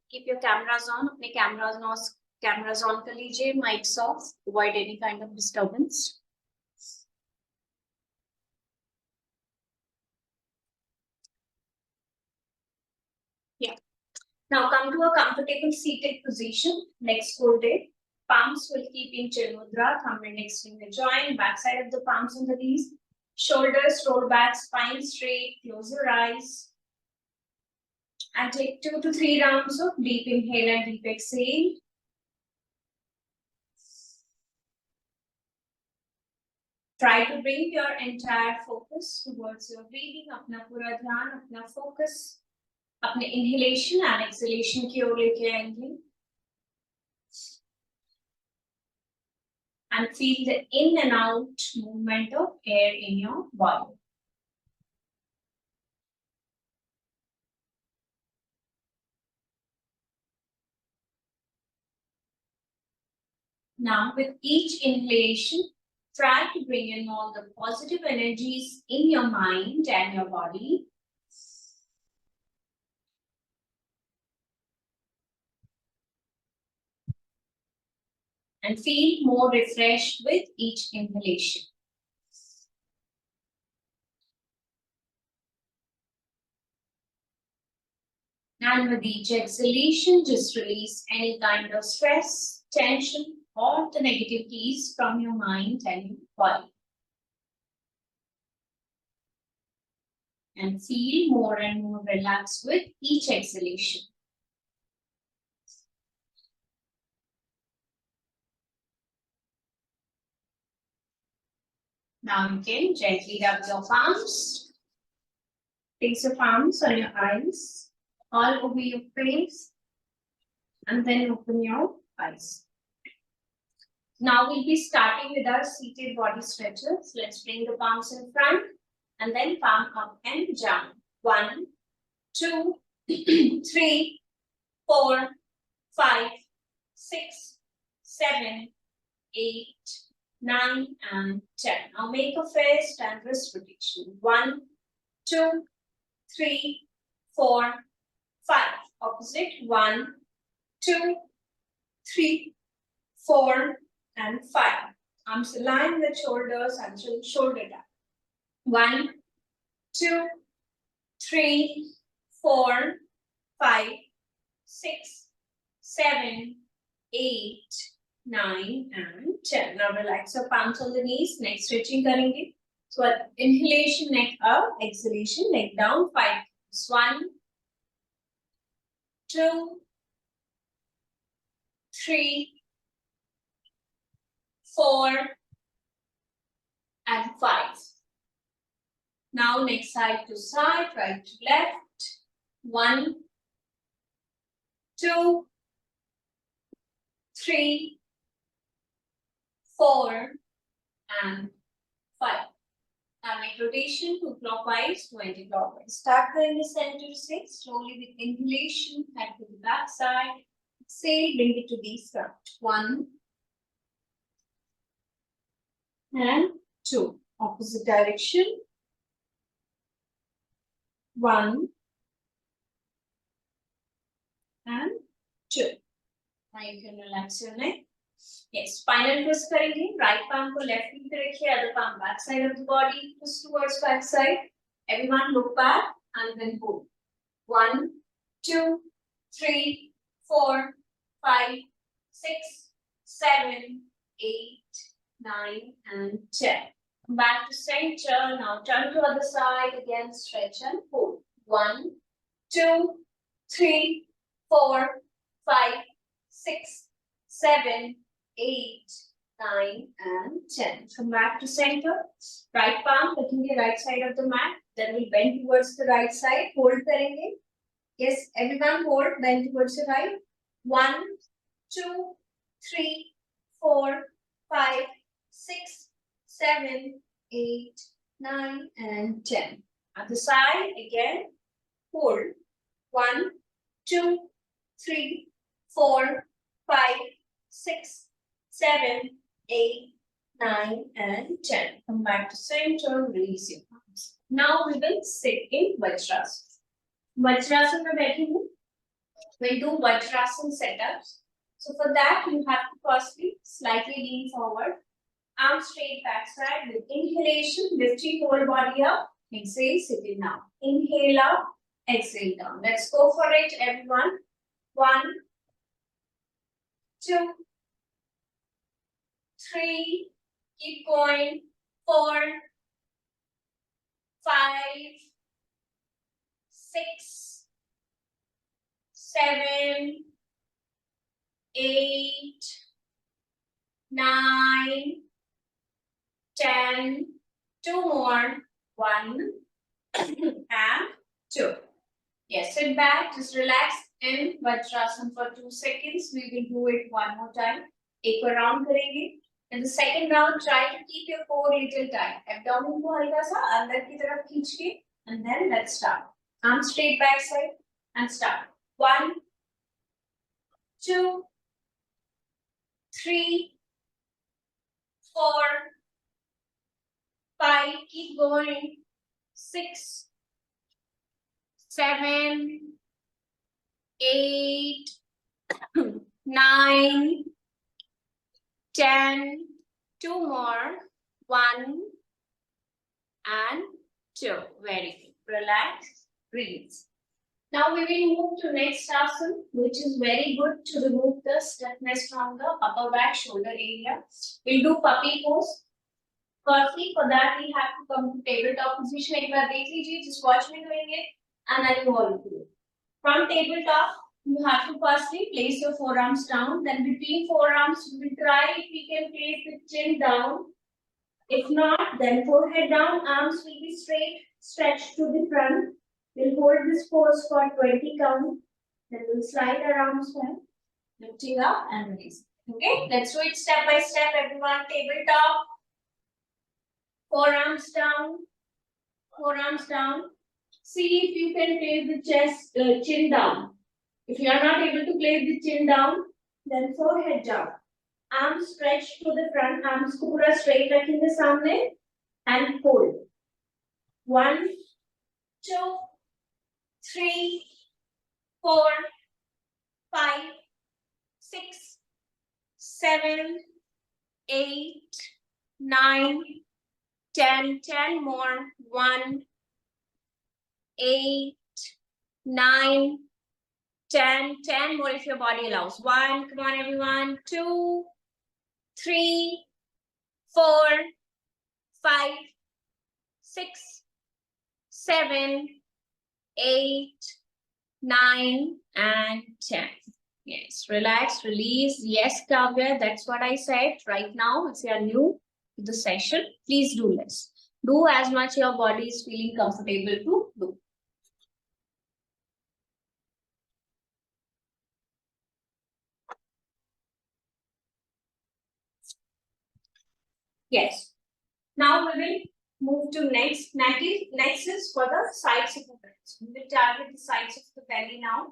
Keep your cameras on. अपने cameras on कर लीजिए. Mics off. Avoid any kind of disturbance. Yeah. Now come to a comfortable seated position. Next fold it. Palms will keep in chin mudra. Thumb and index finger join. Back side of the palms on the knees. Shoulders roll back. Spine straight. Close your eyes. And take 2 to 3 rounds of deep inhale and deep exhale. Try to bring your entire focus towards your breathing. अपना पूरा ध्यान, अपना focus, अपने inhalation and exhalation की ओर लेके आएंगे. And feel the in and out movement of air in your body. Now, with each inhalation, try to bring in all the positive energies in your mind and your body. And feel more refreshed with each inhalation. And with each exhalation, just release any kind of stress, tension, or the negativities from your mind and your body. And feel more and more relaxed with each exhalation. Now you can gently rub your palms. Place your palms on your eyes, all over your face, and then open your eyes. Now we'll be starting with our seated body stretches. Let's bring the palms in front and then palm up and jump. 1, 2, 3, 4, 5, 6, 7, 8, 9, and 10. Now make a fair stand wrist rotation. 1, 2, 3, 4, 5. Opposite. 1, 2, 3, 4, and 5. Arms align with shoulders until shoulder tap. 1, 2, 3, 4, 5, 6, 7, 8, 9, and 10. Now relax your palms on the knees. Next stretching करेंगे. So inhalation neck up, exhalation neck down. 5. 1, 2, 3, 4, and 5. Now next side to side, right to left. 1, 2, 3, 4, and 5. Now make rotation to clockwise, to anti-clockwise. Start करेंगे center से. Slowly with inhalation, head to the back side. Exhale, bring it to the front. 1, and 2. Opposite direction. 1, and 2. Now you can relax your neck. Yes, spinal twist करेंगे. Right palm को left knee पे रखिए, other palm back side of the body. Twist towards back side. Everyone look back and then hold. 1, 2, 3, 4, 5, 6, 7, 8, 9, and 10. Come back to center. Now turn to other side. Again, stretch and hold. 1, 2, 3, 4, 5, 6, 7, 8, 9, and 10. Come back to center. Right palm touching the right side of the mat. Then we bend towards the right side. Hold करेंगे. Yes, everyone hold. Bend towards the right. 1, 2, 3, 4, 5, 6, 7, 8, 9, and 10. Other side again. Hold. 1, 2, 3, 4, 5, 6, 7, 8, 9, and 10. Come back to center. Release your palms. Now we will sit in Vajrasana. Vajrasana में बैठेंगे. We'll do Vajrasana setups. So for that, you have to firstly slightly lean forward. Arms straight backside with inhalation, lifting whole body up. Exhale, sitting down. Inhale up, exhale down. Let's go for it, everyone. 1, 2, 3. Keep going. 4, 5, 6, 7, 8, 9, 10. 2 more. 1 and 2. Yes, sit back, just relax in Vajrasana for 2 seconds. We will do it one more time. एक और round करेंगे. In the second round, try to keep your core little tight. Abdomen को हल्का सा अंदर की तरफ खींच के, and then let's start. Arms straight back side and start. 1, 2, 3, 4, 5. Keep going. 6, 7, 8, 9, 10. 2 more. 1 and 2. Very good. Relax. Release. Now we will move to next asana, which is very good to remove the stiffness from the upper back shoulder area. We'll do puppy pose. Firstly, for that we have to come to tabletop position. एक बार देख लीजिए, just watch me doing it, and I will follow you. From tabletop, you have to firstly place your forearms down. Then between forearms, we will try if we can place the chin down. If not, then forehead down. Arms will be straight, stretched to the front. We'll hold this pose for 20 count. Then we'll slide our arms back, lifting up and releasing. Okay, let's do it step by step. Everyone, tabletop. Forearms down, forearms down. See if you can place the chest, chin down. If you are not able to place the chin down, then forehead down. Arms stretched to the front, arms को पूरा straight रखेंगे सामने and hold. 1, 2, 3, 4, 5, 6, 7, 8, 9, 10. 10 more. 1, 8, 9, 10. 10 more if your body allows. 1, come on everyone. 2, 3, 4, 5, 6, 7, 8, 9, and 10. Yes, relax, release. Yes, Kavya, that's what I said. Right now, if you are new to the session, please do less. Do as much your body is feeling comfortable to do. Yes. Now we will move to next. Next is for the sides of the belly. We will target the sides of the belly now.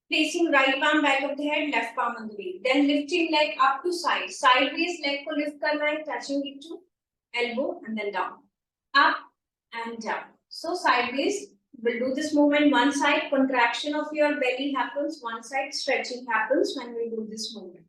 Placing right palm back of the head, left palm on the belly. Then lifting leg up to side. Sideways leg को lift करना है, touching it to elbow and then down. Up and down. So sideways, we'll do this movement. One side contraction of your belly happens. One side stretching happens when we do this movement.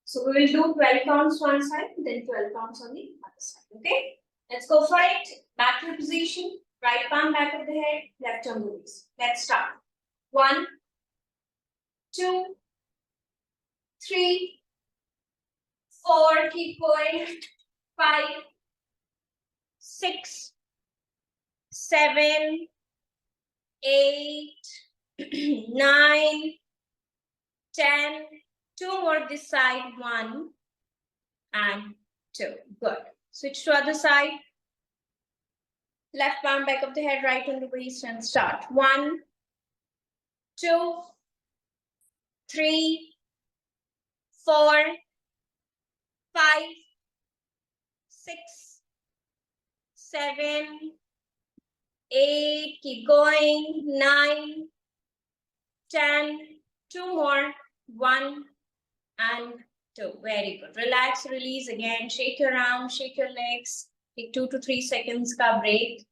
So we will do 12 counts one side, then 12 counts on the other side. Okay? Let's go for it. Back to position. Right palm back of the head, left on the waist. Let's start. 1, 2, 3, 4. Keep going. 5, 6, 7, 8, 9, 10. 2 more this side. 1 and 2. Good. Switch to other side. Left palm back of the head, right on the waist, and start. 1, 2, 3, 4, 5, 6, 7, 8. Keep going. 9, 10. 2 more. 1 and 2. Very good. Relax, release again. Shake your arms, shake your legs. Take 2 to 3 seconds ka break.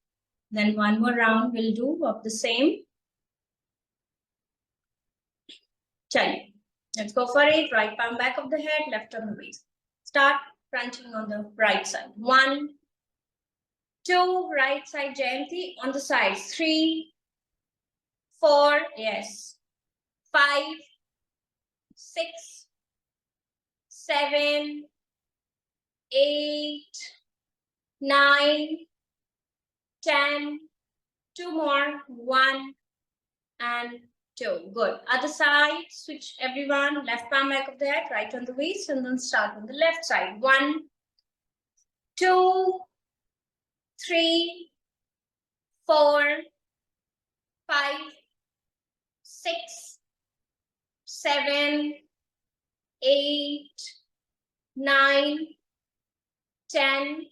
Then one more round we'll do of the same. Chaliye. Let's go for it. Right palm back of the head, left on the waist. Start crunching on the right side. 1, 2, right side gently on the sides. 3, 4, yes. 5, 6, 7, 8, 9, 10. 2 more. 1 and 2. Good. Other side. Switch everyone. Left palm back of the head, right on the waist, and then start on the left side. 1, 2, 3, 4, 5, 6, 7, 8, 9, 10.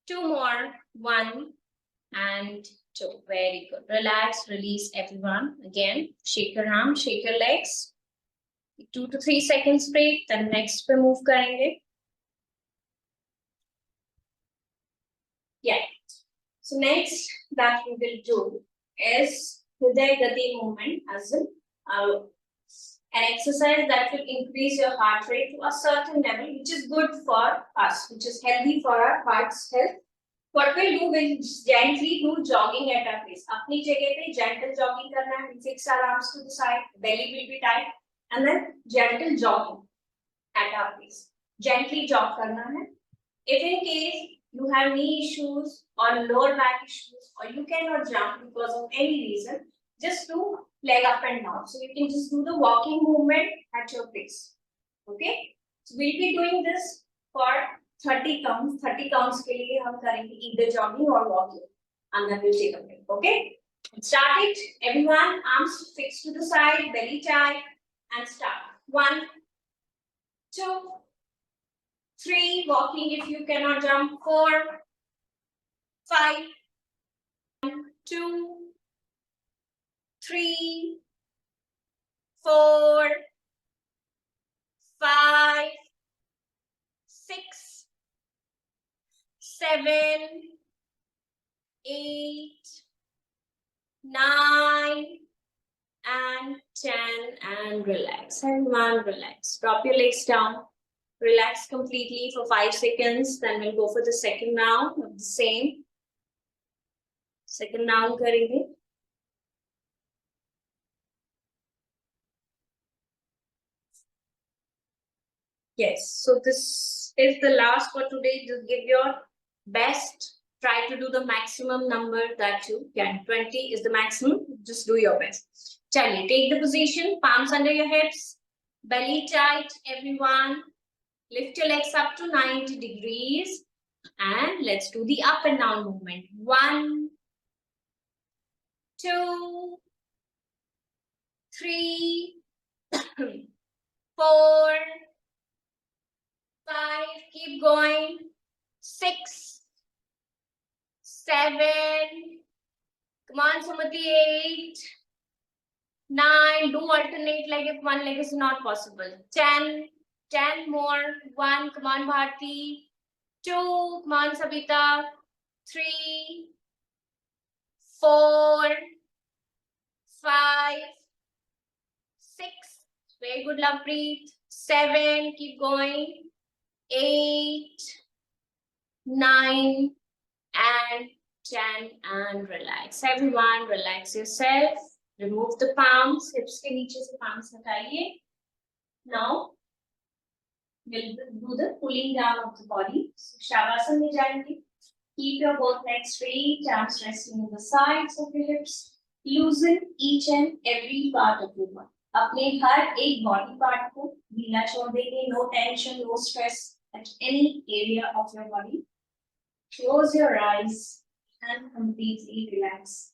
2 more. 1 and 2. Very good. Relax, release everyone. Again, shake your arm, shake your legs. 2 to 3 seconds break. Then next पे move करेंगे. Yeah. So next that we will do is Hriday Gati movement as an exercise that will increase your heart rate to a certain level, which is good for us, which is healthy for our heart's health. What we'll do, we'll gently do jogging at our pace. अपनी जगह पे gentle jogging करना है. Fix our arms to the side, belly will be tight, and then gentle jogging at our pace. Gently jog करना है. If in case you have knee issues or lower back issues, or you cannot jump because of any reason, just do leg up and down. So you can just do the walking movement at your pace. Okay? So we'll be doing this for 30 counts. 30 counts के लिए हम करेंगे either jogging or walking, and then we'll take a break. Okay? Start it. Everyone, arms fixed to the side, belly tight, and start. 1, 2, 3. Walking if you cannot jump. 4, 5. 1, 2, 3, 4, 5, 6, 7, 8, 9, and 10, and relax. Everyone, relax. Drop your legs down. Relax completely for 5 seconds. Then we'll go for the second round of the same. Second round करेंगे. Yes, so this is the last for today. Just give your best. Try to do the maximum number that you can. 20 is the maximum. Just do your best. Chaliye, take the position. Palms under your hips. Belly tight, everyone. Lift your legs up to 90 degrees. And let's do the up and down movement. 1, 2, 3, 4, 5, keep going. 6, 7, come on, Sumati, 8, 9, do alternate leg if one leg is not possible. 10, 10 more. 1, come on, Bharti. 2, come on, Sabita. 3, 4, 5, 6, very good, Lovepreet. 7, keep going. 8, 9, and 10, and relax. Everyone, relax yourself. Remove the palms. Hips के नीचे से palms हटाइए. Now, we'll do the pulling down of the body. So, Shavasana में जाएंगे. Keep your both legs straight, arms resting on the sides of your hips. Loosen each and every part of your body. अपने हर एक body part को ढीला छोड़ देंगे. No tension, no stress at any area of your body. Close your eyes and completely relax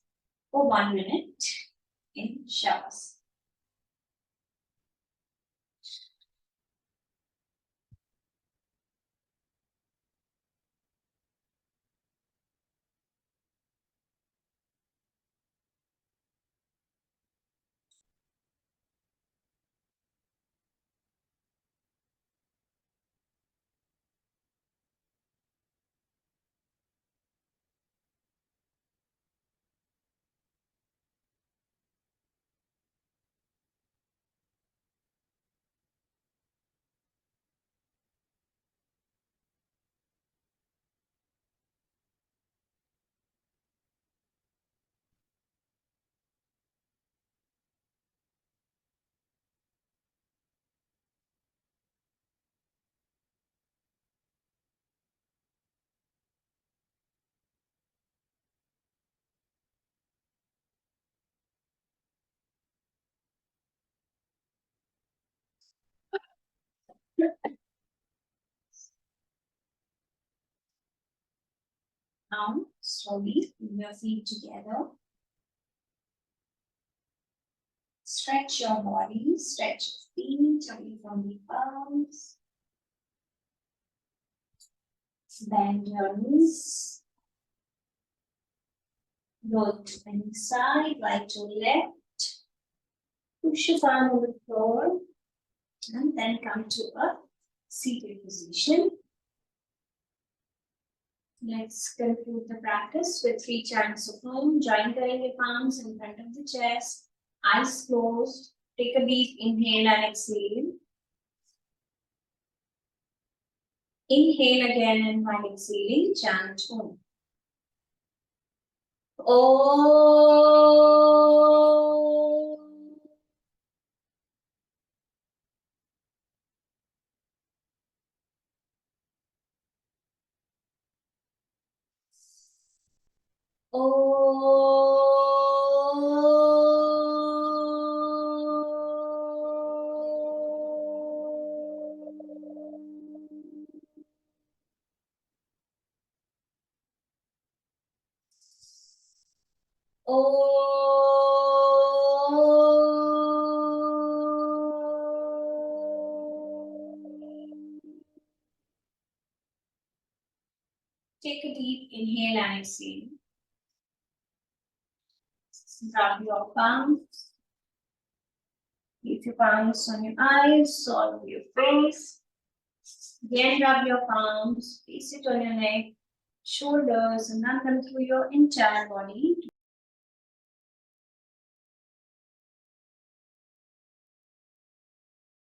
for 1 minute in Shavasana. Now, slowly bring your feet together. Stretch your body, stretch your feet away from the arms. Bend your knees. Roll to any side, right to left. Push your palm on the floor. And then come to a seated position. Let's conclude the practice with 3 chants of Om. Join your palms in front of the chest. Eyes closed. Take a deep inhale and exhale. Inhale again, and while exhaling, chant Om. Om. Take a deep inhale and exhale. Rub your palms. Keep your palms on your eyes, all over your face. Again, rub your palms, place it on your neck, shoulders, and run them through your entire body.